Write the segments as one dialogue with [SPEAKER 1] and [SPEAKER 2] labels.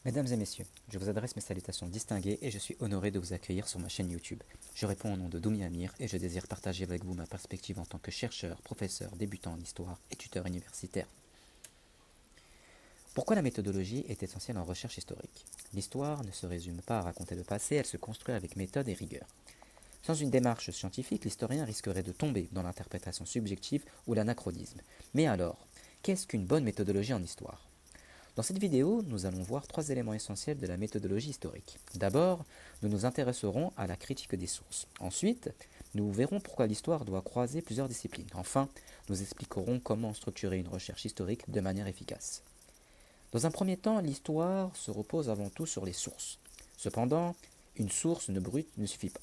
[SPEAKER 1] Mesdames et messieurs, je vous adresse mes salutations distinguées et je suis honoré de vous accueillir sur ma chaîne YouTube. Je réponds au nom de Doumi Amir et je désire partager avec vous ma perspective en tant que chercheur, professeur, débutant en histoire et tuteur universitaire. Pourquoi la méthodologie est essentielle en recherche historique? L'histoire ne se résume pas à raconter le passé, elle se construit avec méthode et rigueur. Sans une démarche scientifique, l'historien risquerait de tomber dans l'interprétation subjective ou l'anachronisme. Mais alors, qu'est-ce qu'une bonne méthodologie en histoire? Dans cette vidéo, nous allons voir trois éléments essentiels de la méthodologie historique. D'abord, nous nous intéresserons à la critique des sources. Ensuite, nous verrons pourquoi l'histoire doit croiser plusieurs disciplines. Enfin, nous expliquerons comment structurer une recherche historique de manière efficace. Dans un premier temps, l'histoire se repose avant tout sur les sources. Cependant, une source brute ne suffit pas.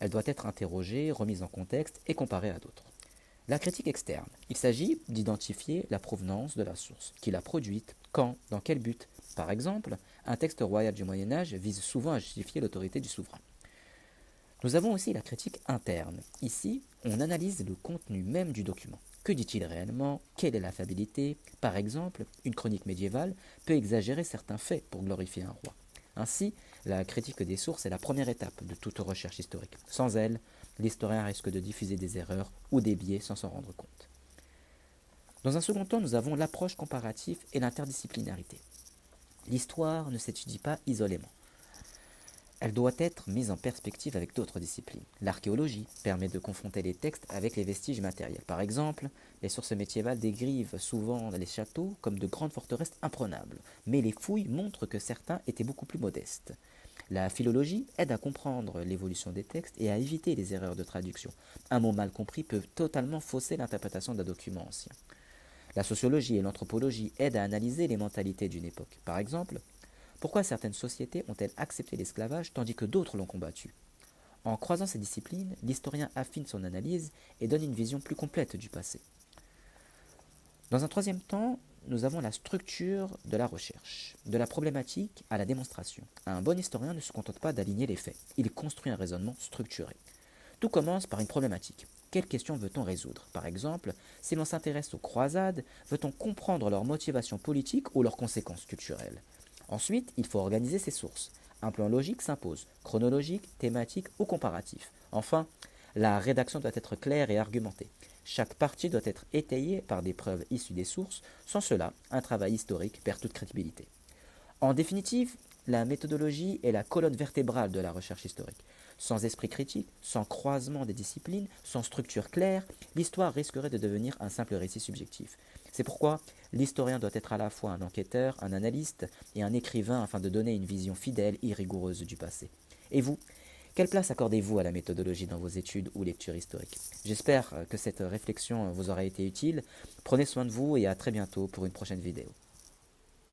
[SPEAKER 1] Elle doit être interrogée, remise en contexte et comparée à d'autres. La critique externe. Il s'agit d'identifier la provenance de la source, qui l'a produite, quand, dans quel but. Par exemple, un texte royal du Moyen Âge vise souvent à justifier l'autorité du souverain. Nous avons aussi la critique interne. Ici, on analyse le contenu même du document. Que dit-il réellement? Quelle est la fiabilité? Par exemple, une chronique médiévale peut exagérer certains faits pour glorifier un roi. Ainsi, la critique des sources est la première étape de toute recherche historique. Sans elle, l'historien risque de diffuser des erreurs ou des biais sans s'en rendre compte. Dans un second temps, nous avons l'approche comparative et l'interdisciplinarité. L'histoire ne s'étudie pas isolément. Elle doit être mise en perspective avec d'autres disciplines. L'archéologie permet de confronter les textes avec les vestiges matériels. Par exemple, les sources médiévales décrivent souvent les châteaux comme de grandes forteresses imprenables, mais les fouilles montrent que certains étaient beaucoup plus modestes. La philologie aide à comprendre l'évolution des textes et à éviter les erreurs de traduction. Un mot mal compris peut totalement fausser l'interprétation d'un document ancien. La sociologie et l'anthropologie aident à analyser les mentalités d'une époque. Par exemple, pourquoi certaines sociétés ont-elles accepté l'esclavage tandis que d'autres l'ont combattu? En croisant ces disciplines, l'historien affine son analyse et donne une vision plus complète du passé. Dans un troisième temps, nous avons la structure de la recherche, de la problématique à la démonstration. Un bon historien ne se contente pas d'aligner les faits, il construit un raisonnement structuré. Tout commence par une problématique. Quelle question veut-on résoudre? Par exemple, si l'on s'intéresse aux croisades, veut-on comprendre leurs motivations politiques ou leurs conséquences culturelles? Ensuite, il faut organiser ses sources. Un plan logique s'impose, chronologique, thématique ou comparatif. Enfin, la rédaction doit être claire et argumentée. Chaque partie doit être étayée par des preuves issues des sources, sans cela, un travail historique perd toute crédibilité. En définitive, la méthodologie est la colonne vertébrale de la recherche historique. Sans esprit critique, sans croisement des disciplines, sans structure claire, l'histoire risquerait de devenir un simple récit subjectif. C'est pourquoi l'historien doit être à la fois un enquêteur, un analyste et un écrivain afin de donner une vision fidèle et rigoureuse du passé. Et vous, quelle place accordez-vous à la méthodologie dans vos études ou lectures historiques? J'espère que cette réflexion vous aura été utile. Prenez soin de vous et à très bientôt pour une prochaine vidéo.